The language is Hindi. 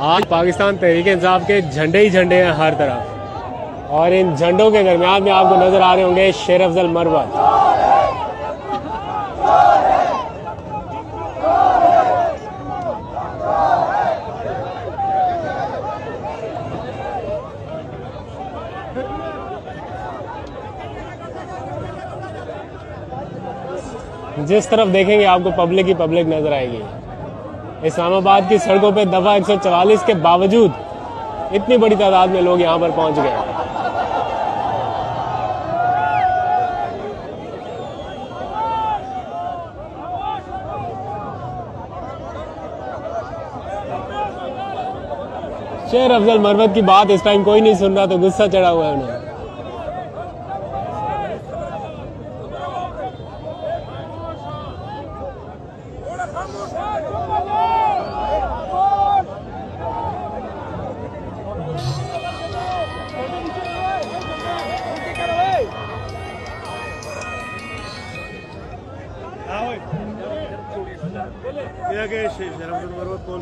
आज पाकिस्तान तहरीक-ए-इंसाफ के झंडे ही झंडे हैं हर तरफ, और इन झंडों के दरमियान में आपको नजर आ रहे होंगे शेर अफजल मरवत। जिस तरफ देखेंगे आपको पब्लिक ही पब्लिक नजर आएगी। इस्लामाबाद की सड़कों पे दफा 144 के बावजूद इतनी बड़ी तादाद में लोग यहां पर पहुंच गए। शेर अफजल मरवत की बात इस टाइम कोई नहीं सुन रहा, तो गुस्सा चढ़ा हुआ है उन्हें। शेर अफजल मरवत कौन